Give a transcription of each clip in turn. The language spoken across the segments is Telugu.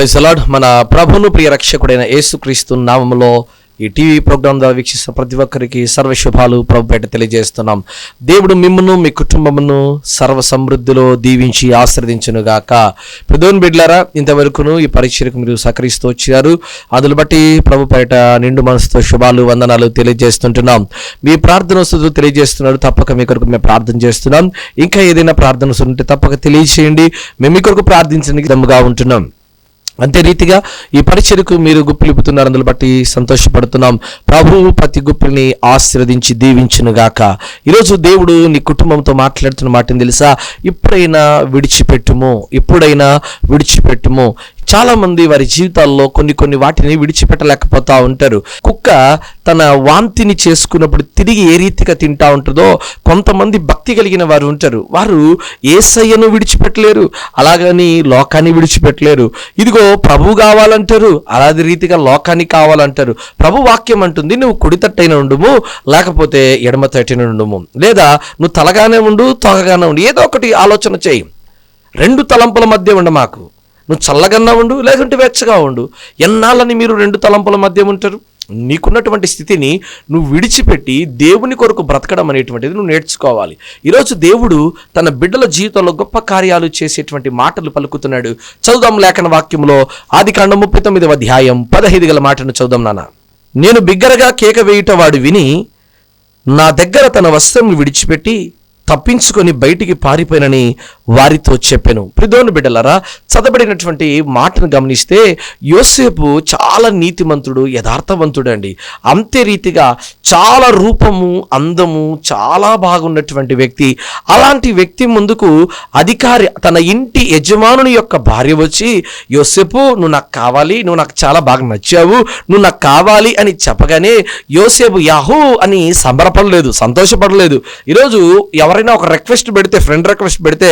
Praise the lord. మన ప్రభువును ప్రియ రక్షకుడైన యేసుక్రీస్తు నామములో ఈ టీవీ ప్రోగ్రాం ద్వారా వీక్షిస్తున్న ప్రతి ఒక్కరికి సర్వశుభాలు ప్రభుపేట తెలియజేస్తున్నాం. దేవుడు మిమ్మును మీ కుటుంబమును సర్వ సమృద్ధిలో దీవించి ఆశీర్వదించునుగాక. దేవుని బిడ్డలారా, ఇంతవరకును ఈ పరిచర్యకు మీరు సహకరిస్తూ వచ్చారు. అందును బట్టి ప్రభుపేట నిండు మనసుతో శుభాలు వందనాలు తెలియజేస్తుంటున్నాం. మీ ప్రార్థన వస్తువులు తెలియజేస్తున్నారు. తప్పక మీ కొరకు మేము ప్రార్థన చేస్తున్నాం. ఇంకా ఏదైనా ప్రార్థన వస్తువులు ఉంటే తప్పక తెలియజేయండి. మేము మీ కొరకు ప్రార్థించడానికి సిద్ధంగా ఉంటున్నాం. అంతే రీతిగా ఈ పరిచర్యకు మీరు గుప్పిలిపుతున్నారు. అందులో బట్టి సంతోషపడుతున్నాం. ప్రభువు ప్రతి గుప్పిని ఆశీర్వదించి దీవించునుగాక. ఈరోజు దేవుడు నీ కుటుంబంతో మాట్లాడుతున్న మాటని తెలుసా? ఇప్పుడైనా విడిచిపెట్టుము. చాలా మంది వారి జీవితాల్లో కొన్ని వాటిని విడిచిపెట్టలేకపోతా ఉంటారు. కుక్క తన వాంతిని చేసుకున్నప్పుడు తిరిగి ఏ రీతిగా తింటా ఉంటుందో కొంతమంది భక్తి కలిగిన వారు ఉంటారు. వారు యేసయ్యను విడిచిపెట్టలేరు, అలాగని లోకాన్ని విడిచిపెట్టలేరు. ఇదిగో ప్రభు కావాలంటారు, అలాది రీతిగా లోకాన్ని కావాలంటారు. ప్రభు వాక్యం అంటుంది, నువ్వు కుడి తట్టైన ఉండుము, లేకపోతే ఎడమ తట్టైన ఉండుము, లేదా నువ్వు తలగానే ఉండు, తోకగానే ఉండు, ఏదో ఒకటి ఆలోచన చేయి. రెండు తలంపుల మధ్య ఉండ మాకు. నువ్వు చల్లగన్నా ఉండు, లేకుంటే వెచ్చగా ఉండు. ఎన్నాళ్ళని మీరు రెండు తలంపుల మధ్య ఉంటారు? నీకున్నటువంటి స్థితిని నువ్వు విడిచిపెట్టి దేవుని కొరకు బ్రతకడం అనేటువంటిది నువ్వు నేర్చుకోవాలి. ఈరోజు దేవుడు తన బిడ్డల జీవితంలో గొప్ప కార్యాలు చేసేటువంటి మాటలు పలుకుతున్నాడు. చదువుదాం లేఖన వాక్యంలో ఆదికాండం 39వ అధ్యాయం 15 గల మాటను చదువుదాం నాన్న. నేను బిగ్గరగా కేక వేయుట వాడు విని నా దగ్గర తన వస్త్రం విడిచిపెట్టి తప్పించుకొని బయటికి పారిపోయినని వారితో చెప్పాను. ప్రియమైన బిడ్డలారా, చదవబడినటువంటి మాటను గమనిస్తే యోసేపు చాలా నీతిమంతుడు, యథార్థవంతుడు అండి. అంతే రీతిగా చాలా రూపము, అందము చాలా బాగున్నటువంటి వ్యక్తి. అలాంటి వ్యక్తి ముందుకు అధికారి, తన ఇంటి యజమానుని యొక్క భార్య వచ్చి, యోసేపు నువ్వు నాకు కావాలి, నువ్వు నాకు చాలా బాగా నచ్చావు, నువ్వు నాకు కావాలి అని చెప్పగానే యోసేపు యాహూ అని సంబరపడలేదు, సంతోషపడలేదు. ఈరోజు ఎవరైనా ఒక రిక్వెస్ట్ పెడితే, ఫ్రెండ్ రిక్వెస్ట్ పెడితే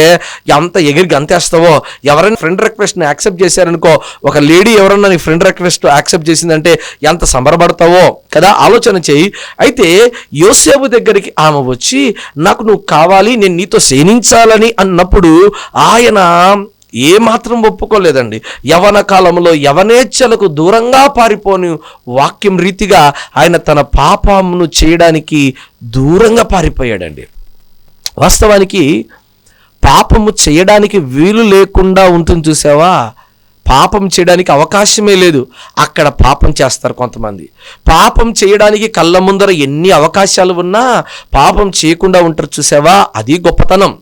ఎంత ఎగిరికి అంతేస్తావో. ఎవరైనా ఫ్రెండ్ రిక్వెస్ట్ని యాక్సెప్ట్ చేశారనుకో, ఒక లేడీ ఎవరన్నా నీ ఫ్రెండ్ రిక్వెస్ట్ యాక్సెప్ట్ చేసిందంటే ఎంత సంబరపడతావో కదా, ఆలోచన చేయి. అయితే యోసేపు దగ్గరికి ఆమె వచ్చి నాకు నువ్వు కావాలి, నేను నీతో శయనించాలని అన్నప్పుడు ఆయన ఏమాత్రం ఒప్పుకోలేదండి. యవన కాలంలో యవనేచ్ఛలకు దూరంగా పారిపోని వాక్యం రీతిగా ఆయన తన పాపమును చేయడానికి దూరంగా పారిపోయాడండి. వాస్తవానికి పాపము చేయడానికి వీలు లేకుండా ఉంటుంది చూసావా, పాపం చేయడానికి అవకాశమే లేదు, అక్కడ పాపం చేస్తారు కొంతమంది. పాపం చేయడానికి కళ్ళ ముందర ఎన్ని అవకాశాలు ఉన్నా పాపం చేయకుండా ఉంటారు చూసావా, అది గొప్పతనం.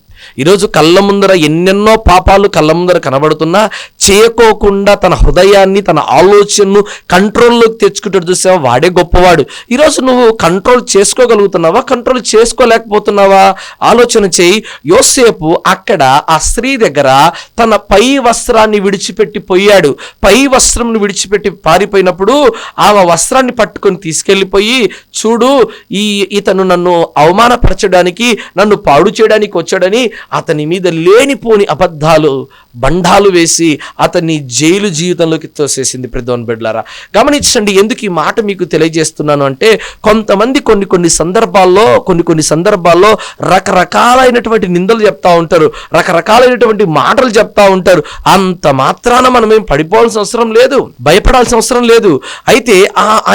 ఈరోజు కళ్ళ ముందర ఎన్నెన్నో పాపాలు కళ్ళ ముందర కనబడుతున్నా చేయకోకుండా తన హృదయాన్ని, తన ఆలోచనను కంట్రోల్లోకి తెచ్చుకుంటాడు చూసావా, వాడే గొప్పవాడు. ఈరోజు నువ్వు కంట్రోల్ చేసుకోగలుగుతున్నావా, కంట్రోల్ చేసుకోలేకపోతున్నావా? ఆలోచన చేయి. యోసేపు అక్కడ ఆ స్త్రీ దగ్గర తన పై వస్త్రాన్ని విడిచిపెట్టి పోయాడు. పై వస్త్రంను విడిచిపెట్టి పారిపోయినప్పుడు ఆమె వస్త్రాన్ని పట్టుకొని తీసుకెళ్ళిపోయి, చూడు ఇతను నన్ను అవమానపరచడానికి, నన్ను పాడు చేయడానికి వచ్చాడని అతని మీద లేనిపోని అబద్ధాలు, బండాలు వేసి అతన్ని జైలు జీవితంలోకి తోసేసింది. ప్రియమైన బిడ్డలారా, గమనించండి. ఎందుకు ఈ మాట మీకు తెలియజేస్తున్నాను అంటే, కొంతమంది కొన్ని సందర్భాల్లో రకరకాలైనటువంటి నిందలు చెప్తా ఉంటారు, రకరకాలైనటువంటి మాటలు చెప్తా ఉంటారు. అంత మాత్రాన మనమేం పడిపోవాల్సిన అవసరం లేదు, భయపడాల్సిన అవసరం లేదు. అయితే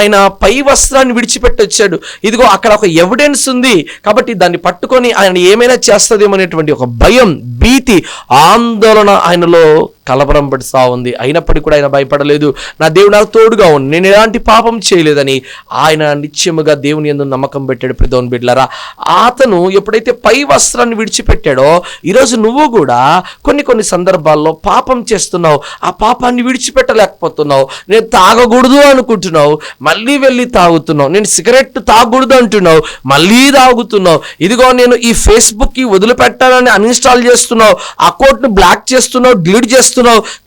ఆయన పై వస్త్రాన్ని విడిచిపెట్టొచ్చాడు. ఇదిగో అక్కడ ఒక ఎవిడెన్స్ ఉంది కాబట్టి దాన్ని పట్టుకొని ఆయన ఏమైనా చేస్తుందేమో అనేటువంటి ఒక భయం, భీతి, ఆందోళన ఆయనలో కలవరం పడుతూ ఉంది. అయినప్పటికీ కూడా ఆయన భయపడలేదు. నా దేవుడు నాకు తోడుగా ఉంది, నేను ఎలాంటి పాపం చేయలేదని ఆయన నిత్యముగా దేవుని యందు నమ్మకం పెట్టాడు. ప్రియమైన బిడ్డలారా, అతను ఎప్పుడైతే పై వస్త్రాన్ని విడిచిపెట్టాడో, ఈరోజు నువ్వు కూడా కొన్ని సందర్భాల్లో పాపం చేస్తున్నావు, ఆ పాపాన్ని విడిచిపెట్టలేకపోతున్నావు. నేను తాగకూడదు అనుకుంటున్నావు, మళ్ళీ వెళ్ళి తాగుతున్నావు. నేను సిగరెట్ తాగకూడదు అంటున్నావు, మళ్ళీ తాగుతున్నావు. ఇదిగో నేను ఈ ఫేస్బుక్కి వదిలిపెట్టాలని అన్ఇన్స్టాల్ చేస్తున్నావు, అకౌంట్ను బ్లాక్ చేస్తున్నావు, డిలీట్ చేస్తున్నావు,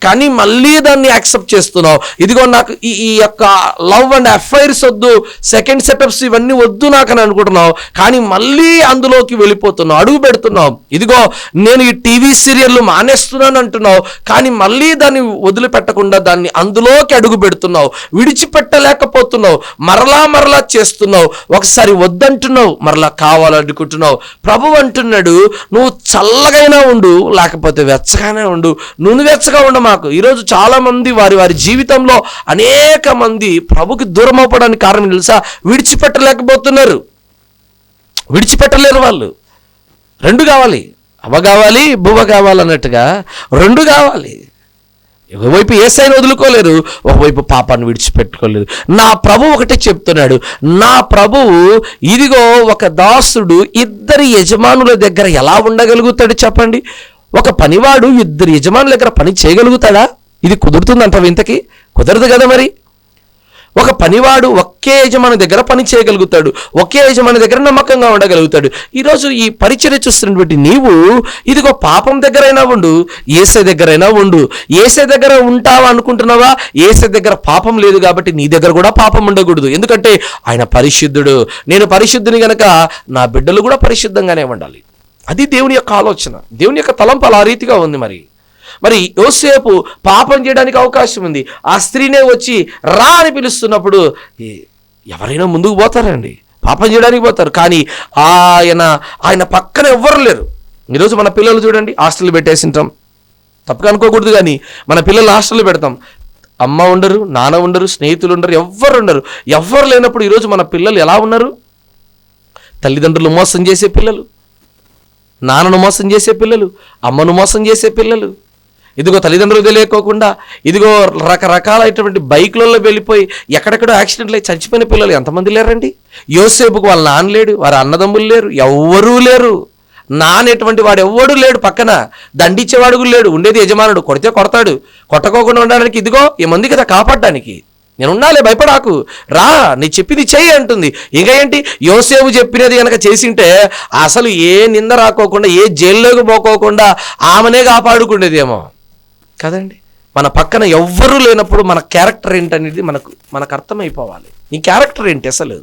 కానీ మళ్ళీ దాన్ని యాక్సెప్ట్ చేస్తున్నావు. ఇదిగో నాకు ఈ యొక్క లవ్ అండ్ అఫైర్స్ వద్దు, సెకండ్ సెటప్స్ ఇవన్నీ వద్దు నాకు అని అనుకుంటున్నావు, కానీ మళ్ళీ అందులోకి వెళ్ళిపోతున్నావు, అడుగు పెడుతున్నావు. ఇదిగో నేను ఈ టీవీ సీరియల్ మానేస్తున్నాను అంటున్నావు, కానీ మళ్ళీ దాన్ని వదిలిపెట్టకుండా దాన్ని అందులోకి అడుగు పెడుతున్నావు, విడిచిపెట్టలేకపోతున్నావు, మరలా చేస్తున్నావు. ఒకసారి వద్దంటున్నావు, మరలా కావాలనుకుంటున్నావు. ప్రభు అంటున్నాడు, నువ్వు చల్లగైనా ఉండు, లేకపోతే వెచ్చగానే ఉండు. నువ్వు వెచ్చగా ఉండు మాకు. ఈరోజు చాలామంది వారి జీవితంలో అనేక మంది ప్రభుకి దూరం అవ్వడానికి కారణం తెలుసా? విడిచిపెట్టలేకపోతున్నారు. విడిచిపెట్టలేరు వాళ్ళు. రెండు కావాలి, అవ్వ కావాలి, బువ్వ కావాలన్నట్టుగా రెండు కావాలి. ఒకవైపు యేసయ్యను వదులుకోలేరు, ఒకవైపు పాపాన్ని విడిచిపెట్టుకోలేరు. నా ప్రభు ఒకటే చెప్తున్నాడు, నా ప్రభువు ఇదిగో ఒక దాసుడు ఇద్దరి యజమానుల దగ్గర ఎలా ఉండగలుగుతాడు చెప్పండి? ఒక పనివాడు ఇద్దరు యజమానుల దగ్గర పని చేయగలుగుతాడా? ఇది కుదురుతుందంటావు? ఇంతకీ కుదరదు కదా. మరి ఒక పనివాడు ఒకే యజమాని దగ్గర పని చేయగలుగుతాడు, ఒకే యజమాని దగ్గర నమ్మకంగా ఉండగలుగుతాడు. ఈరోజు ఈ పరిచర్య చూస్తున్నటువంటి నీవు ఇదిగో పాపం దగ్గరైనా ఉండు, యేసయ్య దగ్గరైనా ఉండు. యేసయ్య దగ్గర ఉంటావా అనుకుంటున్నావా? యేసయ్య దగ్గర పాపం లేదు కాబట్టి నీ దగ్గర కూడా పాపం ఉండకూడదు. ఎందుకంటే ఆయన పరిశుద్ధుడు. నేను పరిశుద్ధుని గనక నా బిడ్డలు కూడా పరిశుద్ధంగానే ఉండాలి. అది దేవుని యొక్క ఆలోచన, దేవుని యొక్క తలంపు ఆ రీతిగా ఉంది. మరి యోసేపు పాపం చేయడానికి అవకాశం ఉంది. ఆ స్త్రీనే వచ్చి రా అని పిలుస్తున్నప్పుడు ఎవరైనా ముందుకు పోతారండి, పాపం చేయడానికి పోతారు. కానీ ఆయన పక్కన ఎవ్వరు లేరు. ఈరోజు మన పిల్లలు చూడండి, హాస్టల్ పెట్టేసింటాం, తప్పుగా అనుకోకూడదు. కానీ మన పిల్లలు హాస్టల్లో పెడతాం, అమ్మ ఉండరు, నాన్న ఉండరు, స్నేహితులు ఉండరు, ఎవ్వరు ఉండరు. ఎవ్వరు లేనప్పుడు ఈరోజు మన పిల్లలు ఎలా ఉన్నారు? తల్లిదండ్రులు మోసం చేసే పిల్లలు, నాన్నను మోసం చేసే పిల్లలు, అమ్మను మోసం చేసే పిల్లలు, ఇదిగో తల్లిదండ్రులు తెలియకోకుండా ఇదిగో రకరకాలైనటువంటి బైక్లలో వెళ్ళిపోయి ఎక్కడెక్కడో యాక్సిడెంట్లు అయి చచ్చిపోయిన పిల్లలు ఎంతమంది లేరండి? యోసేపుకు వాళ్ళ నాన్న లేడు, వారి అన్నదమ్ములు లేరు, ఎవ్వరూ లేరు. నానేటువంటి వాడు ఎవ్వడూ లేడు, పక్కన దండిచ్చేవాడు లేడు. ఉండేది యజమానుడు, కొడితే కొడతాడు. కొట్టకోకుండా ఉండడానికి ఇదిగో ఏమంది కదా కాపాడడానికి. నేను ఉన్నాలే, భయపడాకు, రా, నీ చెప్పింది చెయ్యి అంటుంది. ఇంకా ఏంటి, యోసేపు చెప్పినది కనుక చేసింటే అసలు ఏ నింద రాకోకుండా, ఏ జైల్లోకి పోకోకుండా ఆమెనే కాపాడుకునేదేమో కదండి. మన పక్కన ఎవ్వరూ లేనప్పుడు మన క్యారెక్టర్ ఏంటనేది మనకు అర్థమైపోవాలి. నీ క్యారెక్టర్ ఏంటి అసలు?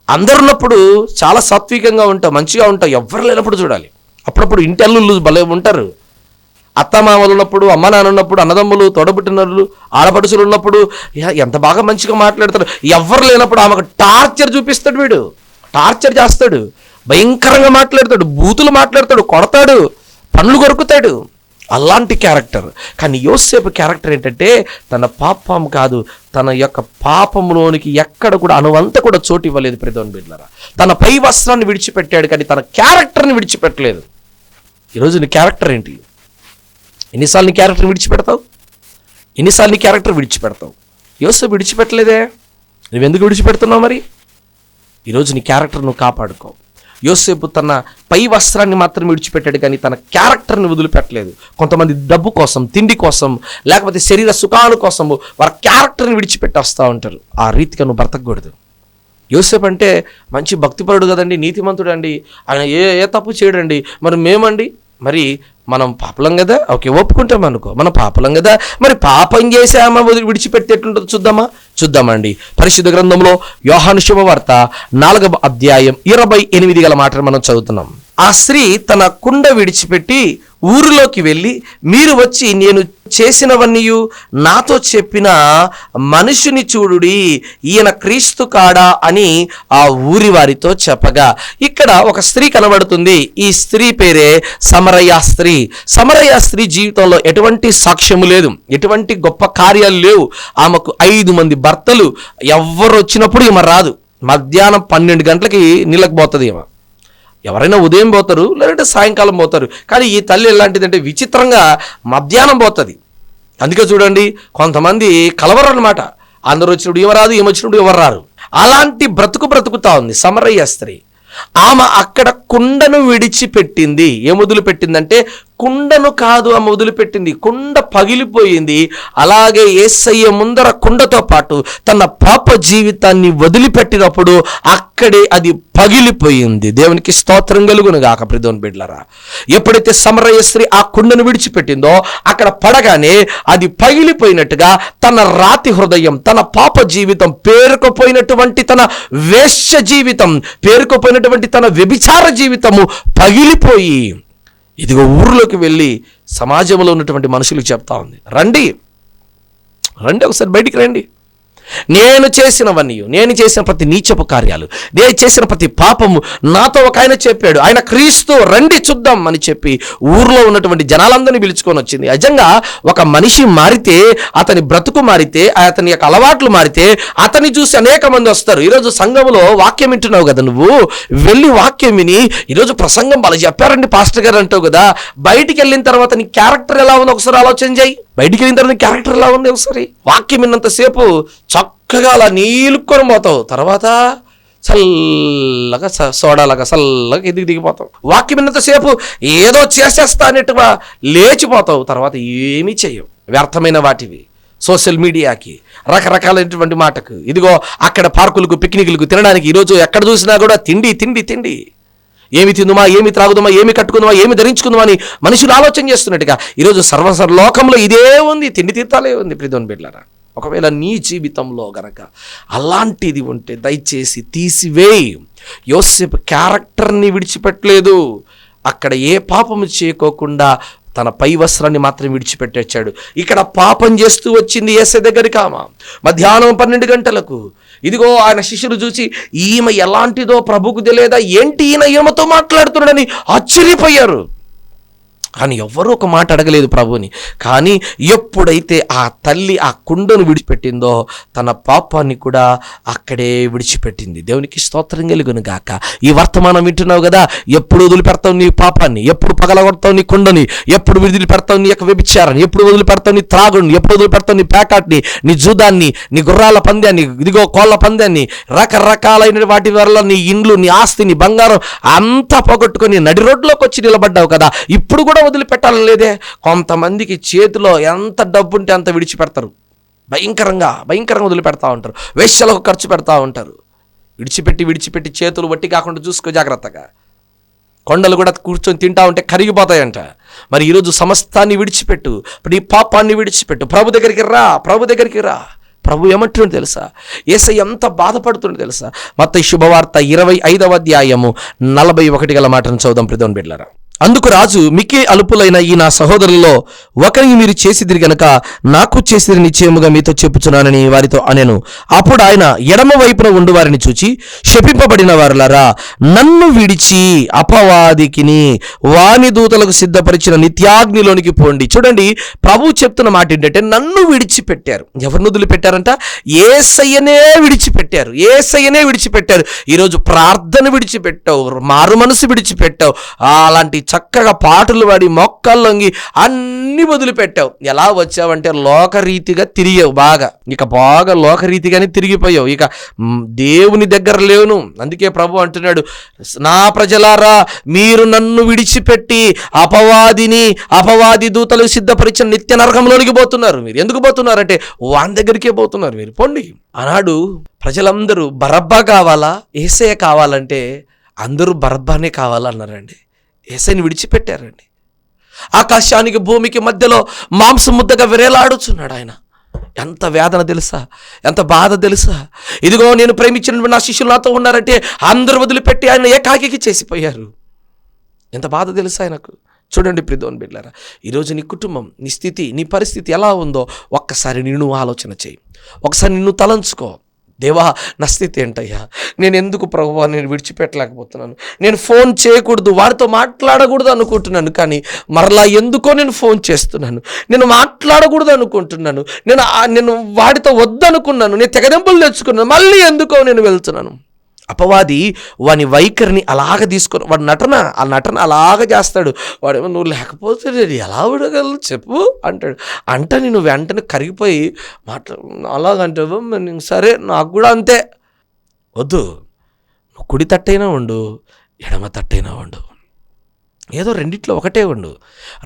అందరున్నప్పుడు చాలా సాత్వికంగా ఉంటావు, మంచిగా ఉంటావు. ఎవ్వరు లేనప్పుడు చూడాలి. అప్పుడప్పుడు ఇంటల్లుళ్ళు భలే ఉంటారు. అత్తమామలు ఉన్నప్పుడు, అమ్మ నాన్న ఉన్నప్పుడు, అన్నదమ్ములు, తోడబుట్టినలు, ఆడపడుచులు ఉన్నప్పుడు ఎంత బాగా మంచిగా మాట్లాడతారు. ఎవ్వరు లేనప్పుడు ఆమెకు టార్చర్ చూపిస్తాడు. వీడు టార్చర్ చేస్తాడు, భయంకరంగా మాట్లాడతాడు, బూతులు మాట్లాడతాడు, కొడతాడు, పనులు కొరుకుతాడు. అలాంటి క్యారెక్టర్. కానీ యోసేపు క్యారెక్టర్ ఏంటంటే తన పాపం కాదు, తన యొక్క పాపంలోనికి ఎక్కడ కూడా అనువంత కూడా చోటు ఇవ్వలేదు. ప్రియమైన బిడ్డలారా, తన పై వస్త్రాన్ని విడిచిపెట్టాడు కానీ తన క్యారెక్టర్ని విడిచిపెట్టలేదు. ఈరోజు నీ క్యారెక్టర్ ఏంటి? ఎన్నిసార్లు నీ క్యారెక్టర్ విడిచిపెడతావు? ఎన్నిసార్లు నీ క్యారెక్టర్ విడిచిపెడతావు? యోసేపు విడిచిపెట్టలేదే, నువ్వెందుకు విడిచిపెడుతున్నావు? మరి ఈరోజు నీ క్యారెక్టర్ నువ్వు కాపాడుకో. యోసేపు తన పై వస్త్రాన్ని మాత్రం విడిచిపెట్టాడు కానీ తన క్యారెక్టర్ని వదిలిపెట్టలేదు. కొంతమంది డబ్బు కోసం, తిండి కోసం, లేకపోతే శరీర సుఖాల కోసము వారి క్యారెక్టర్ని విడిచిపెట్టేస్తూ ఉంటారు. ఆ రీతిగా నువ్వు బ్రతకూడదు. యోసేపు అంటే మంచి భక్తిపరుడు కదండి, నీతిమంతుడు అండి, ఆయన ఏ తప్పు చేయడండి. మరి మేమండి, మరి మనం పాపలం కదా, ఓకే ఒప్పుకుంటాం అనుకో, మనం పాపలం కదా, మరి పాపం చేసామా విడిచిపెట్టేట్లుంటుందో చూద్దామండి. పరిశుద్ధ గ్రంథంలో యోహాను శుభవార్త 4వ అధ్యాయం 28 గల మాటలు మనం చదువుతున్నాం. ఆ స్త్రీ తన కుండ విడిచిపెట్టి ఊరిలోకి వెళ్ళి, మీరు వచ్చి నేను చేసినవన్నీ నాతో చెప్పిన మనుషుని చూడుడి, ఈయన క్రీస్తు కాడా అని ఆ ఊరి వారితో చెప్పగా, ఇక్కడ ఒక స్త్రీ కనబడుతుంది. ఈ స్త్రీ పేరే సమరయ స్త్రీ. సమరయ స్త్రీ జీవితంలో ఎటువంటి సాక్ష్యము లేదు, ఎటువంటి గొప్ప కార్యాలు లేవు. ఆమెకు 5 మంది భర్తలు. ఎవరు వచ్చినప్పుడు ఈమె రాదు. మధ్యాహ్నం 12 గంటలకి నీళ్ళకి పోతుంది ఈమె. ఎవరైనా ఉదయం పోతారు, లేదంటే సాయంకాలం పోతారు. కానీ ఈ తల్లి ఎలాంటిదంటే విచిత్రంగా మధ్యాహ్నం పోతుంది. అందుకే చూడండి, కొంతమంది కలవరు అనమాట. అందరూ వచ్చినప్పుడు ఎవరు రాదు, ఏమొచ్చినప్పుడు ఎవరు రారు. అలాంటి బ్రతుకుతా ఉంది సమరయ స్త్రీ. ఆమె అక్కడ కుండను విడిచిపెట్టింది. ఏం వదిలిపెట్టిందంటే కుండను కాదు ఆమె వదిలిపెట్టింది, కుండ పగిలిపోయింది. అలాగే యేసయ్య ముందర కుండతో పాటు తన పాప జీవితాన్ని వదిలిపెట్టినప్పుడు అక్కడే అది పగిలిపోయింది. దేవునికి స్తోత్రం కలుగును గాక. ప్రియమైన బిడ్డలారా, ఎప్పుడైతే సమరయ స్త్రీ ఆ కుండను విడిచిపెట్టిందో అక్కడ పడగానే అది పగిలిపోయినట్టుగా తన రాతి హృదయం, తన పాప జీవితం, పేరుకుపోయినటువంటి తన వేశ్య జీవితం, పేరుకుపోయినటువంటి తన వ్యభిచార జీవితము పగిలిపోయి ఇదిగో ఊరిలోకి వెళ్ళి సమాజంలో ఉన్నటువంటి మనుషులకు చెప్తా ఉంది, రండి ఒకసారి బయటికి రండి, నేను చేసిన ప్రతి నీచపు కార్యాలు, నేను చేసిన ప్రతి పాపము, నాతో ఒక ఆయన చెప్పాడు, ఆయన క్రీస్తు, రండి చూద్దాం అని చెప్పి ఊర్లో ఉన్నటువంటి జనాలందరినీ పిలుచుకొని వచ్చింది. నిజంగా ఒక మనిషి మారితే, అతని బ్రతుకు మారితే, అతని యొక్క అలవాట్లు మారితే, అతన్ని చూసి అనేక మంది వస్తారు. ఈరోజు సంఘంలో వాక్యం వింటున్నావు కదా, నువ్వు వెళ్ళి వాక్యం విని ఈరోజు ప్రసంగం వాళ్ళు చెప్పారండి పాస్టర్ గారు అంటావు కదా, బయటికి వెళ్ళిన తర్వాత నీ క్యారెక్టర్ ఎలా ఉందో ఒకసారి ఆలోచన చేయి. బయటికి వెళ్ళిన తర్వాత నీ క్యారెక్టర్ ఎలా ఉంది ఒకసారి. వాక్యం విన్నంతసేపు చక్కగా అలా నీలుక్కొని పోతావు, తర్వాత చల్లగా సోడాలాగా చల్లగా ఎదిగి దిగిపోతావు. వాక్యం విన్నంతసేపు ఏదో చేసేస్తా అన్నట్టుగా లేచిపోతావు, తర్వాత ఏమీ చేయవు. వ్యర్థమైన వాటివి, సోషల్ మీడియాకి, రకరకాలైనటువంటి మాటకు, ఇదిగో అక్కడ పార్కులకు, పిక్నిక్లకు తినడానికి ఈరోజు ఎక్కడ చూసినా కూడా తిండి తిండి తిండి. ఏమి తిందుమా, ఏమి త్రాగుదామా, ఏమి కట్టుకుందామా, ఏమి ధరించుకుందామా అని మనుషులు ఆలోచన చేస్తున్నట్టుగా ఈరోజు సర్వలోకంలో ఇదే ఉంది, తిండి తీర్థాలే ఉంది. ప్రియమైన బిడ్డలారా, ఒకవేళ నీ జీవితంలో గనక అలాంటిది ఉంటే దయచేసి తీసివేయి. యోసేపు క్యారెక్టర్ని విడిచిపెట్టలేదు. అక్కడ ఏ పాపము చేయకోకుండా తన పై వస్త్రాన్ని మాత్రం విడిచిపెట్టేచ్చాడు. ఇక్కడ పాపం చేస్తూ వచ్చింది యేసే దగ్గరికి ఆమె. మధ్యాహ్నం 12 గంటలకు ఇదిగో ఆయన శిష్యులు చూసి, ఈమె ఎలాంటిదో ప్రభుకు తెలియదా, ఏంటి ఈయన ఈమెతో మాట్లాడుతున్నాడని ఆశ్చర్యపోయారు. కానీ ఎవ్వరూ ఒక మాట అడగలేదు ప్రభుని. కానీ ఎప్పుడైతే ఆ తల్లి ఆ కుండను విడిచిపెట్టిందో, తన పాపాన్ని కూడా అక్కడే విడిచిపెట్టింది. దేవునికి స్తోత్రం కలుగును గాక. ఈ వర్తమానం వింటున్నావు కదా, ఎప్పుడు వదిలిపెడతావు నీ పాపాన్ని, ఎప్పుడు పగలగొడతావు నీ కుండని, ఎప్పుడు వదిలిపెడతావు నీ యొక్క వ్యభిచారాన్ని, ఎప్పుడు వదిలిపెడతావు నీ త్రాగుడిని, ఎప్పుడు వదిలిపెడతావు నీ ప్యాకాట్ని, నీ జూదాన్ని, నీ గుర్రాల పందాన్ని, ఇదిగో కోళ్ళ పందాన్ని, రకరకాలైన వాటి వల్ల నీ ఇండ్లు, నీ ఆస్తి, నీ బంగారం అంతా పోగొట్టుకొని నడి రోడ్లోకి వచ్చి నిలబడ్డావు కదా, ఇప్పుడు కూడా వదిలిపెట్టాలని లేదే. కొంతమందికి చేతిలో ఎంత డబ్బు ఉంటే అంత విడిచిపెడతారు, భయంకరంగా వదిలిపెడతా ఉంటారు, వేశ్యలకు ఖర్చు పెడతా ఉంటారు. విడిచిపెట్టి చేతులు వట్టి కాకుండా చూసుకో జాగ్రత్తగా. కొండలు కూడా కూర్చొని తింటా ఉంటే కరిగిపోతాయంట. మరి ఈరోజు సమస్తాన్ని విడిచిపెట్టు, నీ పాపాన్ని విడిచిపెట్టు, ప్రభు దగ్గరికి రా. ప్రభు ఏమంటుండో తెలుసా, యేసయ్య ఎంత బాధపడుతుండో తెలుసా. మత్తయి శుభవార్త 25వ అధ్యాయము 41 గల మాటను చదువుదాం ప్రియమైన బిడ్డలారా. అందుకు రాజు, మిక్కి అలుపులైన ఈ నా సహోదరుల్లో ఒకరికి మీరు చేసిదిరి గనక నాకు చేసిదిరి నిశ్చయముగా మీతో చెప్పుచున్నానని వారితో అనెను. అప్పుడు ఆయన ఎడమ వైపున ఉండు వారిని చూచి, శపింపబడిన వారులారా, నన్ను విడిచి అపవాదికిని వాని దూతలకు సిద్ధపరిచిన నిత్యాగ్నిలోనికి పోండి. చూడండి, ప్రభు చెప్తున్న మాట ఏంటంటే, నన్ను విడిచిపెట్టారు. ఎవరిని వదిలిపెట్టారంట? యేసయ్యనే విడిచిపెట్టారు. ఈరోజు ప్రార్థన విడిచిపెట్టావు, మారు మనసు విడిచిపెట్టావు, అలాంటి చక్కగా పాటలు పాడి మొక్కల్లోంగి అన్ని వదిలిపెట్టావు. ఎలా వచ్చావంటే లోకరీతిగా తిరిగావు, బాగా లోకరీతిగానే తిరిగిపోయావు. ఇక దేవుని దగ్గర లేవును. అందుకే ప్రభు అంటున్నాడు, నా ప్రజలారా, మీరు నన్ను విడిచిపెట్టి అపవాది దూతలు సిద్ధపరిచిన నిత్య నరకంలోనికి పోతున్నారు. మీరు ఎందుకు పోతున్నారంటే వాని దగ్గరికే పోతున్నారు. మీరు పోండి. ఆనాడు ప్రజలందరూ బరబ్బా కావాలా, యేసయ్య కావాలంటే అందరూ బరబ్బానే కావాలన్నారండి. యేసయ్యని విడిచిపెట్టారండి. ఆకాశానికి భూమికి మధ్యలో మాంసం ముద్దగా విరేలాడుచున్నాడు ఆయన. ఎంత వేదన తెలుసా, ఎంత బాధ తెలుసా. ఇదిగో నేను ప్రేమించిన నా శిష్యులు నాతో ఉన్నారంటే అందరూ వదిలిపెట్టి ఆయన ఏకాకికి చేసిపోయారు. ఎంత బాధ తెలుసా ఆయనకు. చూడండి ప్రియమైన బిడ్డలారా, ఈరోజు నీ కుటుంబం, నీ స్థితి, నీ పరిస్థితి ఎలా ఉందో ఒక్కసారి నిన్ను ఆలోచన చేయి. ఒకసారి నిన్ను తలంచుకో. దేవా, నా స్థితి ఏంటయ్యా, నేను ఎందుకు ప్రభువా నేను విడిచిపెట్టలేకపోతున్నాను, నేను ఫోన్ చేయకూడదు, వాడితో మాట్లాడకూడదు అనుకుంటున్నాను, కానీ మరలా ఎందుకో నేను ఫోన్ చేస్తున్నాను, నేను మాట్లాడకూడదు అనుకుంటున్నాను, నేను వాడితో వద్దనుకున్నాను, నేను తెగదెంపులు తెచ్చుకున్నాను, మళ్ళీ ఎందుకో నేను వెళ్తున్నాను. అపవాది వాని వైఖరిని అలాగ తీసుకొని, వాడి నటన అలాగ చేస్తాడు. వాడేమో, నువ్వు లేకపోతే నేను ఎలా ఉండగలను చెప్పు అంటాడు. నేను వెంటనే కరిగిపోయి అలాగంటావు, సరే నాకు కూడా అంతే. వద్దు, నువ్వు కుడి తట్టైనా ఉండు, ఎడమ తట్టైనా ఉండు, ఏదో రెండిట్లో ఒకటే ఉండు.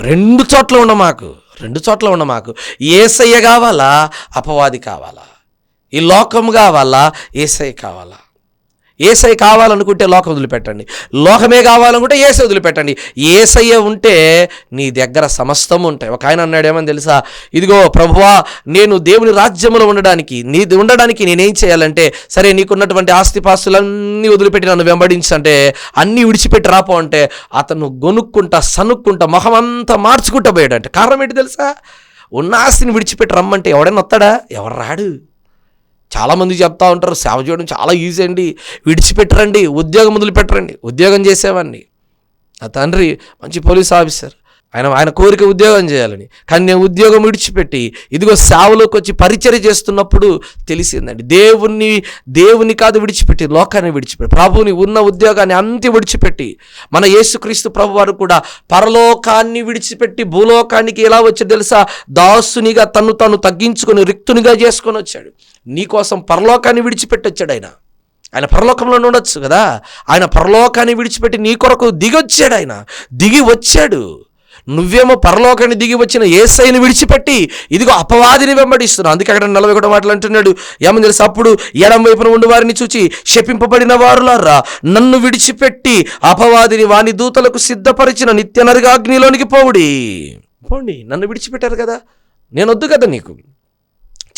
రెండు చోట్ల ఉండ మాకు. యేసయ్య కావాలా, అపవాది కావాలా? ఈ లోకం కావాలా, యేసయ్య కావాలా? యేసయ్య కావాలనుకుంటే లోకం వదిలిపెట్టండి, లోకమే కావాలనుకుంటే యేసయ్య వదిలిపెట్టండి. యేసయ్య ఉంటే నీ దగ్గర సమస్తం ఉంటాయి. ఒక ఆయన అన్నాడు, ఏమని తెలుసా, ఇదిగో ప్రభువా, నేను దేవుని రాజ్యంలో ఉండడానికి నేనేం చేయాలంటే, సరే నీకున్నటువంటి ఆస్తిపాస్తులన్నీ వదిలిపెట్టి నన్ను వెంబడించంటే, అన్నీ విడిచిపెట్టి రాపో అంటే, అతను సనుక్కుంటా మొహం అంతా మార్చుకుంటా పోయాడంటే. కారణం ఏంటి తెలుసా? ఉన్న ఆస్తిని విడిచిపెట్టి రమ్మంటే ఎవడైనా వస్తాడా? ఎవరు రాడు. చాలామంది చెప్తా ఉంటారు, సేవ చేయడం చాలా ఈజీ అండి, విడిచిపెట్టరండి, ఉద్యోగం వదిలిపెట్టరండి. ఉద్యోగం చేసేవాడిని, నా తండ్రి మంచి పోలీస్ ఆఫీసర్, ఆయన కోరిక ఉద్యోగం చేయాలని. కానీ నేను ఉద్యోగం విడిచిపెట్టి ఇదిగో సేవలోకి వచ్చి పరిచర్య చేస్తున్నప్పుడు తెలిసిందండి, దేవుని కాదు విడిచిపెట్టి, లోకాన్ని విడిచిపెట్టి, ప్రభువుని ఉన్న ఉద్యోగాన్ని అంతే విడిచిపెట్టి, మన యేసుక్రీస్తు ప్రభు వారు కూడా పరలోకాన్ని విడిచిపెట్టి భూలోకానికి ఎలా వచ్చాడు తెలుసా? దాసునిగా తను తగ్గించుకొని రిక్తునిగా చేసుకొని వచ్చాడు. నీకోసం పరలోకాన్ని విడిచిపెట్టి వచ్చాడు. ఆయన పరలోకంలో ఉండొచ్చు కదా, ఆయన పరలోకాన్ని విడిచిపెట్టి నీ కొరకు దిగొచ్చాడు. ఆయన దిగి వచ్చాడు. నువ్వేమో పరలోకాన్ని దిగి వచ్చిన యేసయ్యని విడిచిపెట్టి ఇదిగో అపవాదిని వెంబడిస్తున్నావు. అందుకే అక్కడ 41 మాటలు అంటున్నాడు, ఏమని తెలుసు? అప్పుడు ఎడం వైపున ఉండి వారిని చూచి శపింపబడిన వారులారా, నన్ను విడిచిపెట్టి అపవాదిని వాని దూతలకు సిద్ధపరిచిన నిత్య నరకాగ్నిలోనికి పోండి. నన్ను విడిచిపెట్టారు కదా, నేను వద్దు కదా నీకు.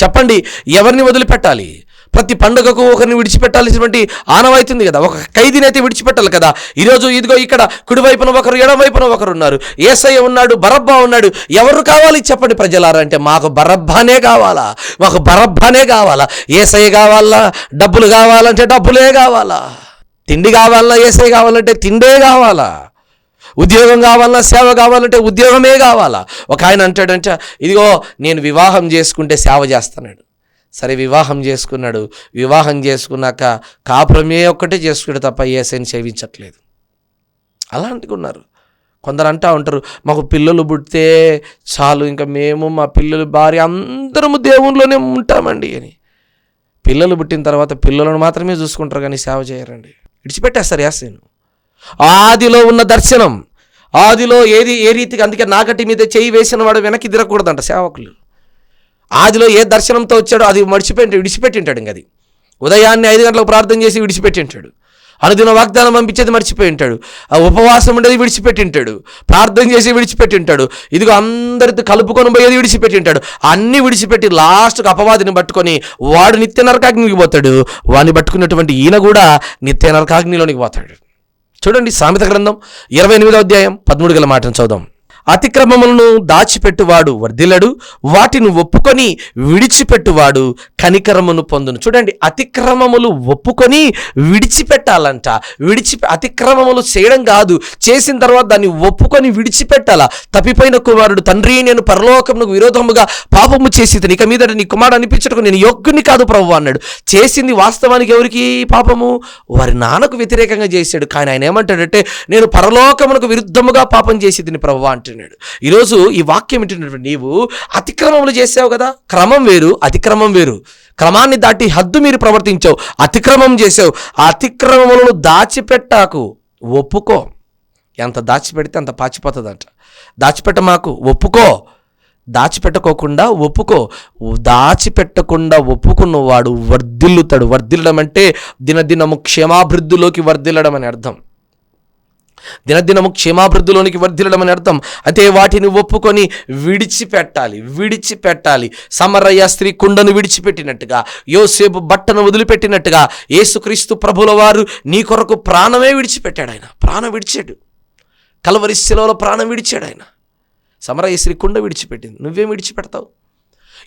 చెప్పండి, ఎవరిని వదిలిపెట్టాలి? ప్రతి పండుగకు ఒకరిని విడిచిపెట్టాల్సినటువంటి ఆనవాయితీ ఉంది కదా, ఒక ఖైదీని అయితే విడిచిపెట్టాలి కదా. ఈరోజు ఇదిగో ఇక్కడ కుడివైపున ఒకరు, ఎడమవైపున ఒకరు ఉన్నారు. యేసయ్య ఉన్నాడు, బరబ్బా ఉన్నాడు. ఎవరు కావాలి చెప్పండి ప్రజలారా అంటే, మాకు బరబ్బానే కావాలా, మాకు బరబ్బానే కావాలా. యేసయ్య కావాలా, డబ్బులు కావాలంటే డబ్బులే కావాలా, తిండి కావాలన్నా యేసయ్య కావాలంటే తిండే కావాలా, ఉద్యోగం కావాలన్నా సేవ కావాలంటే ఉద్యోగమే కావాలా. ఒక ఆయన అంటాడంట, ఇదిగో నేను వివాహం చేసుకుంటే సేవ చేస్తాడు. సరే వివాహం చేసుకున్నాడు, వివాహం చేసుకున్నాక కాపురమే ఒక్కటే చేసుకుంటే తప్ప యేసయ్యని సేవించట్లేదు. అలాంటివి ఉన్నారు. కొందరు అంటూ ఉంటారు, మాకు పిల్లలు పుడితే చాలు, ఇంకా మేము మా పిల్లలు భార్య అందరము దేవునిలోనే ఉంటామండి అని. పిల్లలు పుట్టిన తర్వాత పిల్లలను మాత్రమే చూసుకుంటారు కానీ సేవ చేయరండి, విడిచిపెట్టేస్తారు యేసయ్యను. ఆదిలో ఉన్న దర్శనం, ఆదిలో ఏ రీతిగా, అందుకే నాగటి మీద చేయి వేసిన వాడు వెనక్కి తిరగకూడదంట సేవకులు. ఆదిలో ఏ దర్శనంతో వచ్చాడో అది విడిచిపెట్టింటాడు. ఇంక అది ఉదయాన్నే 5 గంటలకు ప్రార్థన చేసి విడిచిపెట్టింటాడు. అనుదిన వాగ్దానం పంపించేది మర్చిపోయి ఉంటాడు. ఆ ఉపవాసం ఉండేది విడిచిపెట్టింటాడు. ప్రార్థన చేసి విడిచిపెట్టింటాడు. ఇదిగో అందరితో కలుపుకొని పోయేది విడిచిపెట్టింటాడు. అన్నీ విడిచిపెట్టి లాస్ట్కి అపవాదిని పట్టుకొని వాడు నిత్య నరకాగ్నికి పోతాడు. వాడిని పట్టుకున్నటువంటి ఈయన కూడా నిత్య నరకాగ్నిలోనికి పోతాడు. చూడండి, సామెత గ్రంథం 28వ అధ్యాయం 13 మాటను చదుదాం. అతిక్రమములను దాచిపెట్టువాడు వర్ధిల్లడు, వాటిని ఒప్పుకొని విడిచిపెట్టువాడు కనికరమును పొందును. చూడండి, అతిక్రమములు ఒప్పుకొని విడిచిపెట్టాలంట. అతిక్రమములు చేయడం కాదు, చేసిన తర్వాత దాన్ని ఒప్పుకొని విడిచిపెట్టాలా. తప్పిపోయిన కుమారుడు, తండ్రి నేను పరలోకమునకు విరోధముగా పాపము చేసి ఇక మీద నీ కుమారుడు అనిపించటకు నేను యోగ్యుని కాదు ప్రభువా అన్నాడు. చేసింది వాస్తవానికి ఎవరికి పాపము? వారి నాన్నకు వ్యతిరేకంగా చేశాడు. కానీ ఆయన ఏమంటాడంటే, నేను పరలోకమునకు విరుద్ధముగా పాపం చేసి తిని ప్రభువా అంటున్నాడు. ఈరోజు ఈ వాక్యం ఏంటంటే, నీవు అతిక్రమములు చేసావు కదా, క్రమం వేరు అతిక్రమం వేరు. క్రమాన్ని దాటి హద్దు మీరు ప్రవర్తించావు, అతిక్రమం చేసావు. అతిక్రమములను దాచిపెట్టాకు, ఒప్పుకో. ఎంత దాచిపెడితే అంత పాచిపోతుందంట. దాచిపెట్ట మాకు, ఒప్పుకో. దాచిపెట్టుకోకుండా ఒప్పుకో. దాచిపెట్టకుండా ఒప్పుకున్నవాడు వర్ధిల్లుతాడు. వర్ధిల్లడం అంటే దినదినము క్షేమాభివృద్ధిలోకి వర్ధిల్లడం అని అర్థం. దినదినము క్షేమాభివృద్ధిలోనికి వర్ధిల్లడం అని అర్థం. అయితే వాటిని ఒప్పుకొని విడిచిపెట్టాలి. సమరయ్య స్త్రీ కుండను విడిచిపెట్టినట్టుగా, యోసేపు బట్టను వదిలిపెట్టినట్టుగా, యేసుక్రీస్తు ప్రభుల వారు నీ కొరకు ప్రాణమే విడిచిపెట్టాడు. ఆయన ప్రాణం విడిచాడు, కల్వరి శిలువలో ప్రాణం విడిచాడు ఆయన. సమరయ్య స్త్రీ కుండ విడిచిపెట్టింది, నువ్వేం విడిచిపెడతావు?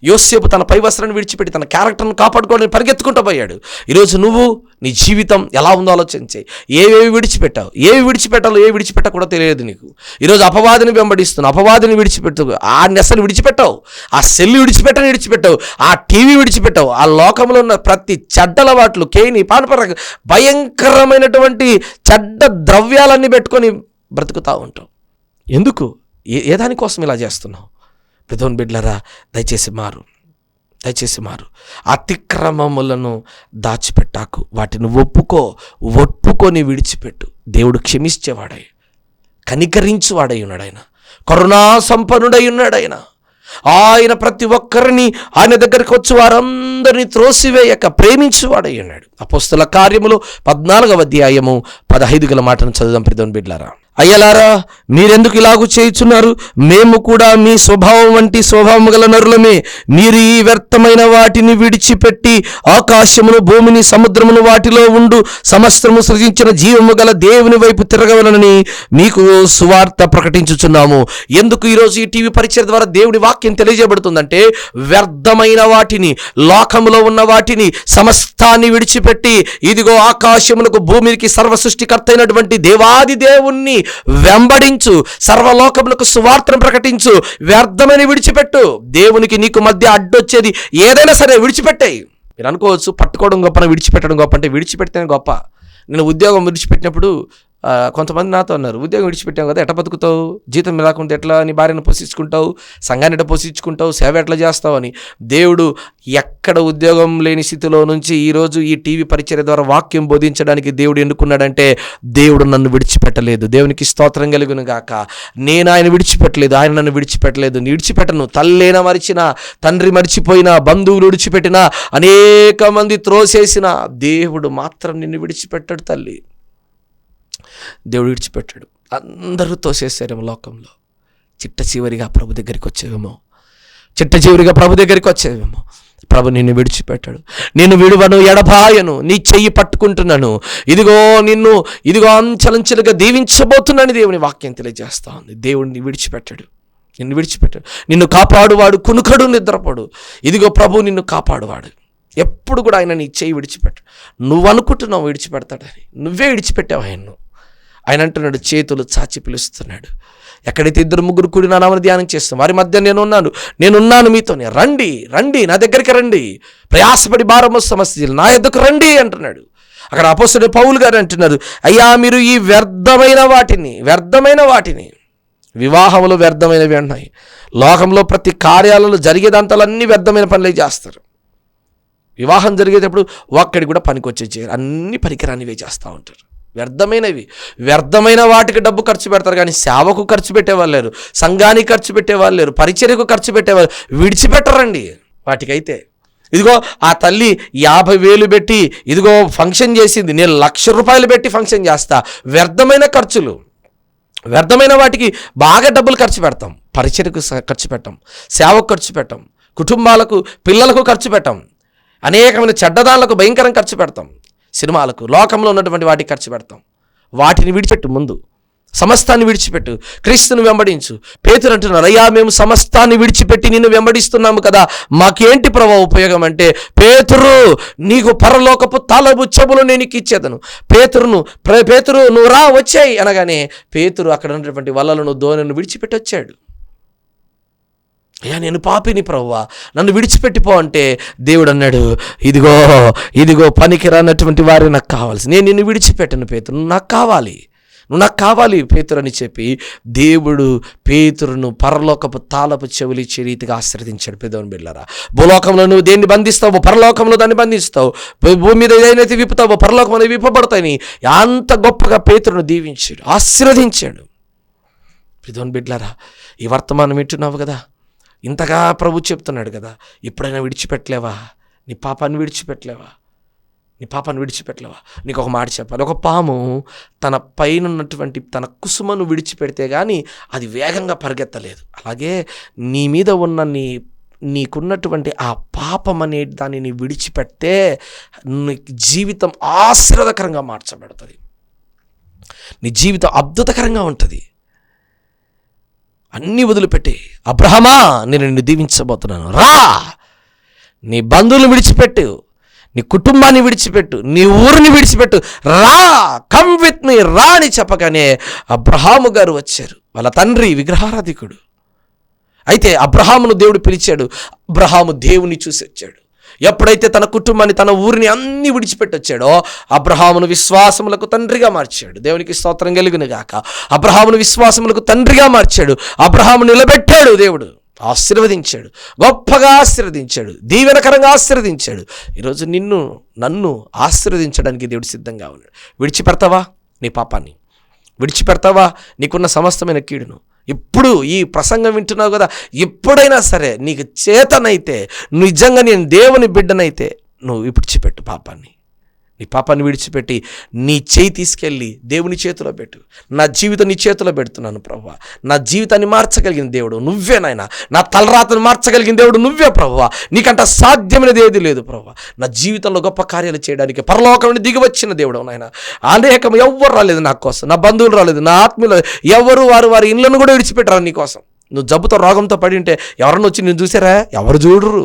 యోసేపు తన పై వస్త్రాన్ని విడిచిపెట్టి తన క్యారెక్టర్ను కాపాడుకోవడానికి పరిగెత్తుకుంటూ పోయాడు. ఈరోజు నువ్వు నీ జీవితం ఎలా ఉందో ఆలోచించే. ఏవేవి విడిచిపెట్టావు, ఏవి విడిచిపెట్టాలో ఏవి విడిచిపెట్టకూడదో తెలియదు నీకు. ఈరోజు అపవాదిని వెంబడిస్తున్నావు, అపవాదిని విడిచిపెట్టు. ఆ నెసలు విడిచిపెట్టావు, ఆ సెల్లు విడిచిపెట్టావు, ఆ టీవీ విడిచిపెట్టావు. ఆ లోకంలో ఉన్న ప్రతి చెడ్డలవాట్లు, కేని పానపర భయంకరమైనటువంటి చెడ్డ ద్రవ్యాలన్నీ పెట్టుకొని బ్రతుకుతూ ఉంటావు. ఎందుకు? ఏ దానికోసం ఇలా చేస్తున్నావు? పెదోన్ బిడ్డలారా, దయచేసి మారు. అతిక్రమములను దాచిపెట్టాకు, వాటిని ఒప్పుకొని విడిచిపెట్టు. దేవుడు క్షమించేవాడై, కనికరించువాడై ఉన్నాడు. ఆయన కరుణా సంపన్నుడై ఉన్నాడు. ఆయన ప్రతి ఒక్కరిని ఆయన దగ్గరికి వచ్చి వారందరినీ త్రోసివేయక ప్రేమించువాడై ఉన్నాడు. అపోస్తల కార్యములు 14వ అధ్యాయము 15 మాటను చదువుదాం పెదోన్ బిడ్డలారా. అయ్యలారా, మీరెందుకు ఇలాగూ చేయుచున్నారు? మేము కూడా మీ స్వభావం వంటి స్వభావము గల నరులమే. మీరు ఈ వ్యర్థమైన వాటిని విడిచిపెట్టి ఆకాశమును, భూమిని, సముద్రమును, వాటిలో ఉండు సమస్తము సృజించిన జీవము గల దేవుని వైపు తిరగవలనని మీకు సువార్త ప్రకటించుచున్నాము. ఎందుకు ఈరోజు ఈ టీవీ పరిచయం ద్వారా దేవుడి వాక్యం తెలియజేయబడుతుందంటే, వ్యర్థమైన వాటిని, లోకములో ఉన్న వాటిని సమస్తాన్ని విడిచిపెట్టి ఇదిగో ఆకాశములకు, భూమికి సర్వ సృష్టికర్త అయినటువంటి దేవాది దేవుణ్ణి వెంబడించు, సర్వలోకములకు సువార్తను ప్రకటించు. వ్యర్థమని విడిచిపెట్టు. దేవునికి నీకు మధ్య అడ్డొచ్చేది ఏదైనా సరే విడిచిపెట్టాయి. మీరు అనుకోవచ్చు, పట్టుకోవడం గొప్ప, విడిచిపెట్టడం గొప్ప అంటే విడిచిపెడితేనే గొప్ప. నేను ఉద్యోగం విడిచిపెట్టినప్పుడు కొంతమంది నాతో అన్నారు, ఉద్యోగం విడిచిపెట్టావు కదా, ఎట్లా బతుకుతావు? జీతం రాకుండా ఎట్లా నీ భార్యను పోషించుకుంటావు? సంఘాన్ని ఎట్లా పోషించుకుంటావు? సేవ ఎట్లా చేస్తావు అని. దేవుడు ఎక్కడ ఉద్యోగం లేని స్థితిలో నుంచి ఈరోజు ఈ టీవీ పరిచర్య ద్వారా వాక్యం బోధించడానికి దేవుడు ఎన్నుకున్నాడంటే, దేవుడు నన్ను విడిచిపెట్టలేదు. దేవునికి స్తోత్రం కలుగును గాక. నేను ఆయన విడిచిపెట్టలేదు, ఆయన నన్ను విడిచిపెట్టలేదు. విడిచిపెట్టను. తల్లైనా మరిచినా, తండ్రి మరిచిపోయినా, బంధువులు విడిచిపెట్టినా, అనేక మంది త్రోసేసిన దేవుడు మాత్రం నిన్ను విడిచిపెట్టాడు తల్లి. దేవుడు విడిచిపెట్టాడు. అందరూ తోసేశారేమో లోకంలో. చిట్ట చివరిగా ప్రభు దగ్గరికి వచ్చేవేమో, ప్రభు నిన్ను విడిచిపెట్టాడు. నేను విడువను, ఎడబాయను, నీ చెయ్యి పట్టుకుంటున్నాను, నిన్ను అంచెలంచెలుగా దీవించబోతున్నాను దేవుని వాక్యం తెలియజేస్తా ఉంది. దేవుడిని విడిచిపెట్టాడు, నిన్ను విడిచిపెట్టాడు. నిన్ను కాపాడువాడు కునుకడు, నిద్రపోడు. ప్రభు నిన్ను కాపాడువాడు. ఎప్పుడు కూడా ఆయన నీ చెయ్యి విడిచిపెట్టాడు. నువ్వు అనుకుంటున్నావు విడిచిపెడతాడని, నువ్వే విడిచిపెట్టావు ఆయన్ను. ఆయన అంటున్నాడు, చేతులు చాచి పిలుస్తున్నాడు. ఎక్కడైతే 2-3 కూడి నా నామమున ధ్యానం చేస్తాం వారి మధ్య నేనున్నాను మీతోనే. రండి నా దగ్గరికి రండి, ప్రయాసపడి భారము సమస్యలు నా యొద్దకు రండి అంటున్నాడు. అక్కడ అపోస్తలుడు పౌలు గారు అంటున్నారు, అయ్యా మీరు ఈ వ్యర్థమైన వాటిని వివాహంలో వ్యర్థమైనవి ఉన్నాయి. లోకంలో ప్రతి కార్యాలలో జరిగేదంతలన్నీ వ్యర్థమైన పనులే చేస్తారు. వివాహం జరిగేటప్పుడు ఒక్కడి కూడా పనికొచ్చే చేయరు, అన్ని పనికిరానివే చేస్తూ ఉంటారు. వ్యర్థమైన వాటికి డబ్బు ఖర్చు పెడతారు, కానీ సేవకు ఖర్చు పెట్టేవాళ్ళు లేరు, సంఘానికి ఖర్చు పెట్టేవాళ్ళు లేరు, పరిచర్యకు ఖర్చు పెట్టేవాళ్ళు విడిచిపెట్టరండి. వాటికైతే ఆ తల్లి 50,000 పెట్టి ఫంక్షన్ చేసింది, నేను 1,00,000 రూపాయలు పెట్టి ఫంక్షన్ చేస్తా. వ్యర్థమైన ఖర్చులు, వ్యర్థమైన వాటికి బాగా డబ్బులు ఖర్చు పెడతాం. పరిచర్యకు ఖర్చు పెట్టాం, సేవకు ఖర్చు పెట్టాం, కుటుంబాలకు, పిల్లలకు ఖర్చు పెట్టాం, అనేకమైన చెడ్డదానులకు భయంకరంగా ఖర్చు పెడతాం, సినిమాలకు, లోకంలో ఉన్నటువంటి వాటికి ఖర్చు పెడతాం. వాటిని విడిచిపెట్టు, ముందు సమస్తాన్ని విడిచిపెట్టు, క్రీస్తుని వెంబడించు. పేతురు అంటున్నారు, అయ్యా మేము సమస్తాన్ని విడిచిపెట్టి నిన్ను వెంబడిస్తున్నాము కదా, మాకేంటి ప్రభు ఉపయోగం అంటే, పేతురు నీకు పరలోకపు తాళపు చెవులు నేను ఇచ్చేదను. పేతురు నువ్వు రా వచ్చాయి అనగానే పేతురు అక్కడ ఉన్నటువంటి వలలను, దోణిని విడిచిపెట్టి వచ్చాడు. అయ్యా నేను పాపిని ప్రభువా, నన్ను విడిచిపెట్టిపో అంటే దేవుడు అన్నాడు, ఇదిగో పనికి రానటువంటి వారే నాకు కావాల్సి, నేను నిన్ను విడిచిపెట్టను పేతురు, నువ్వు నాకు కావాలి పేతురు అని చెప్పి దేవుడు పేతురును పరలోకపు తాళపు చెవులు ఇచ్చే రీతిగా ఆశీర్వదించాడు. పెదవుని బిడ్డలారా, భూలోకంలో నువ్వు దేన్ని బంధిస్తావో పరలోకంలో దాన్ని బంధిస్తావు, భూమి మీద ఏదైతే విప్పుతావో పరలోకంలో విప్పబడతాయని అంత గొప్పగా పేతురును దీవించాడు, ఆశీర్వదించాడు. పెదవుని బిడ్డలారా, ఈ వర్తమానం వింటున్నావు కదా, ఇంతగా ప్రభు చెప్తున్నాడు కదా, ఎప్పుడైనా విడిచిపెట్టలేవా? నీ పాపాన్ని విడిచిపెట్టలేవా? నీకు ఒక మాట చెప్పాలి. ఒక పాము తన పైన ఉన్నటువంటి తన కుసుమను విడిచిపెడితే కానీ అది వేగంగా పరిగెత్తలేదు. అలాగే నీ మీద ఉన్న నీకున్నటువంటి ఆ పాపం అనే దానిని విడిచిపెడితే నీ జీవితం ఆశీర్వాదకరంగా మార్చబడుతుంది, నీ జీవితం అద్భుతకరంగా ఉంటుంది. అన్నీ వదిలిపెట్టి, అబ్రహమా నేను నిన్ను దీవించబోతున్నాను, రా, నీ బంధువులు విడిచిపెట్టు, నీ కుటుంబాన్ని విడిచిపెట్టు, నీ ఊరిని విడిచిపెట్టు, రా, కమ్ విత్ మీ, రా అని చెప్పగానే అబ్రహాము గారు వచ్చారు. వాళ్ళ తండ్రి విగ్రహారాధికుడు. అయితే అబ్రహామును దేవుడు పిలిచాడు. అబ్రహాము దేవుని చూసి వచ్చాడు. ఎప్పుడైతే తన కుటుంబాన్ని, తన ఊరిని అన్ని విడిచిపెట్టి వచ్చాడో అబ్రహామును విశ్వాసములకు తండ్రిగా మార్చాడు. దేవునికి స్తోత్రం కలుగును గాక. అబ్రహామును విశ్వాసములకు తండ్రిగా మార్చాడు. అబ్రహాము నిలబెట్టాడు, దేవుడు ఆశీర్వదించాడు, గొప్పగా ఆశీర్వదించాడు, దీవెనకరంగా ఆశీర్వదించాడు. ఈరోజు నన్ను ఆశీర్వదించడానికి దేవుడు సిద్ధంగా ఉన్నాడు. విడిచిపెడతావా నీ పాపాన్ని? విడిచిపెడతావా నీకున్న సమస్తమైన కీడును? ఇప్పుడు ఈ ప్రసంగం వింటున్నావు కదా, ఎప్పుడైనా సరే నీకు చేతనైతే, నిజంగా నేను దేవుని బిడ్డనైతే నువ్వు విడిచిపెట్టు పాపాన్ని. నీ పాపాన్ని విడిచిపెట్టి నీ చేయి తీసుకెళ్ళి దేవుని చేతిలో పెట్టు. నా జీవితం నీ చేతిలో పెడుతున్నాను ప్రభువా, నా జీవితాన్ని మార్చగలిగిన దేవుడు నువ్వే నాయన, నా తలరాతను మార్చగలిగిన దేవుడు నువ్వే ప్రభువా, నీకంట సాధ్యమైనది ఏది లేదు ప్రభువా. నా జీవితంలో గొప్ప కార్యాలు చేయడానికి పరలోకం నుండి దిగి వచ్చిన దేవుడు నాయన. అనేకం ఎవ్వరు రాలేదు నా కోసం, నా బంధువులు రాలేదు, నా ఆత్మీయులు ఎవరు వారి ఇళ్ళను కూడా విడిచిపెట్టారు నీ కోసం. నువ్వు జబ్బుతో రోగంతో పడి ఉంటే ఎవరన్నా వచ్చి నేను చూసారా? ఎవరు చూడరు.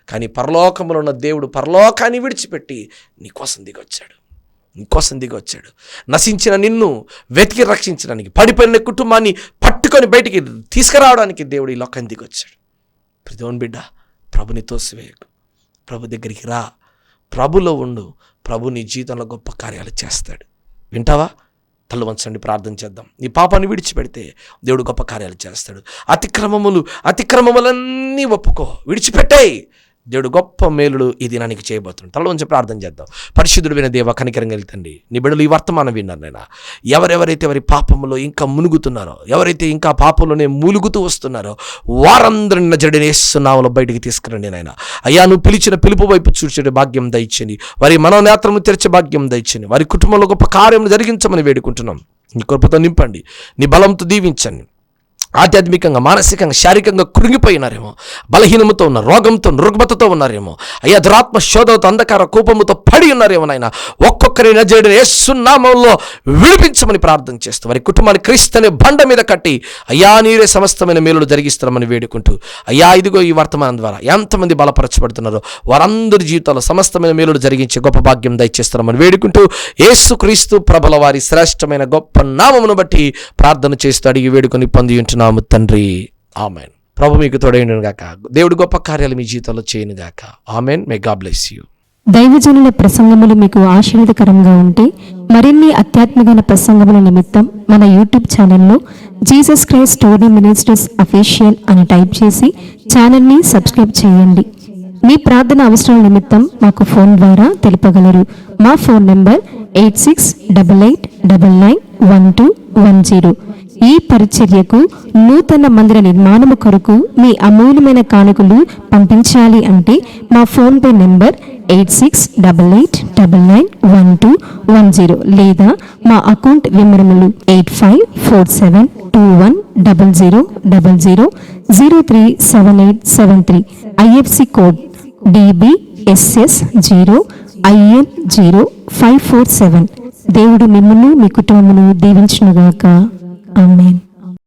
కానీ పరలోకంలో ఉన్న దేవుడు పరలోకాన్ని విడిచిపెట్టి నీకోసం దిగొచ్చాడు. నశించిన నిన్ను వెతికి రక్షించడానికి, పడిపోయిన కుటుంబాన్ని పట్టుకొని బయటికి తీసుకురావడానికి దేవుడు ఈ లోకాన్ని దిగొచ్చాడు. దేవుని బిడ్డ, ప్రభుని తోసివేయకు, ప్రభు దగ్గరికి రా, ప్రభులో ఉండు. ప్రభు నీ జీవితంలో గొప్ప కార్యాలు చేస్తాడు. వింటావా? తల్లు వంచండి, ప్రార్థన చేద్దాం. నీ పాపాన్ని విడిచిపెడితే దేవుడు గొప్ప కార్యాలు చేస్తాడు. అతిక్రమములన్నీ ఒప్పుకో, విడిచిపెట్టాయి. దేవుడు గొప్ప మేలుడు ఈ దినానికి చేయబోతున్నాడు. తల వంచి ప్రార్థన చేద్దాం. పరిశుద్ధుడైన దేవ, కనికరం కలిగిన తండ్రి, నీ బిడ్డలు ఈ వర్తమానం విన్నారు నాయన. ఎవరెవరైతే వారి పాపంలో ఇంకా మునుగుతున్నారో, ఎవరైతే ఇంకా పాపంలోనే మూలుగుతూ వస్తున్నారో, వారందరిని నజరేయుడైన యేసు నామములో బయటికి తీసుకురండి నాయన. అయ్యా, నువ్వు పిలిచిన పిలుపు వైపు చూసే భాగ్యం దయచేయండి. వారి మనోనేత్రము తెరిచే భాగ్యం దయచేయండి. వారి కుటుంబంలో గొప్ప కార్యం జరిగించమని వేడుకుంటున్నాం. నీ కృపతో నింపండి, నీ బలంతో దీవించండి. ఆధ్యాత్మికంగా, మానసికంగా, శారీరకంగా కృంగిపోయినారేమో, బలహీనముతో ఉన్న, రోగంతో, రుగ్మతతో ఉన్నారేమో, అయ్యా దురాత్మ శోధనతో, అంధకార కోపముతో పడి ఉన్నారేమో నాయన. ఒక్కొక్కరి నజరేయుడైన యేసు నామములో విడిపించమని ప్రార్థన చేస్తూ వారి కుటుంబాన్ని క్రీస్తు అనే బండ మీద కట్టి అయ్యా నీరే సమస్తమైన మేలులు జరిగిస్తామని వేడుకుంటూ, అయ్యా ఇదిగో ఈ వర్తమానం ద్వారా ఎంతమంది బలపరచబడుతున్నారో వారందరి జీవితాల్లో సమస్తమైన మేలులు జరిగించే గొప్ప భాగ్యం దయచేస్తామని వేడుకుంటూ, యేసు క్రీస్తు ప్రభుల వారి శ్రేష్టమైన గొప్ప నామమును బట్టి ప్రార్థన చేస్తూ అడిగి వేడుకొని పొంది ఉంటున్నాము తండ్రి. ఆమెన్. ప్రభు మీకు తోడైండును గాక. దేవుడు గొప్ప కార్యాలు మీ జీవితంలో చేయను గాక. Amen. May God bless you. దైవజనుల ప్రసంగములు మీకు ఆశీర్వాదకరంగా ఉంటే మరిన్ని ఆధ్యాత్మిక ప్రసంగముల నిమిత్తం మన యూట్యూబ్ ఛానల్లో Jesus Christ story ministries official అని టైప్ చేసి ఛానల్ని సబ్స్క్రైబ్ చేయండి. మీ ప్రార్థన అవసరాల నిమిత్తం మాకు ఫోన్ ద్వారా తెలుపగలరు. మా ఫోన్ నెంబర్ 8688991210. ఈ పరిచర్యకు నూతన మందిర నిర్మాణము కొరకు మీ అమూల్యమైన కానుకలు పంపించాలి అంటే మా ఫోన్పే నెంబర్ 8688991210 లేదా మా అకౌంట్ వివరములు 8547210000037873. IFC code DBSS0IN0547. దేవుడు మిమ్మును మీ కుటుంబమును దీవించునుగాక. ఆమేన్.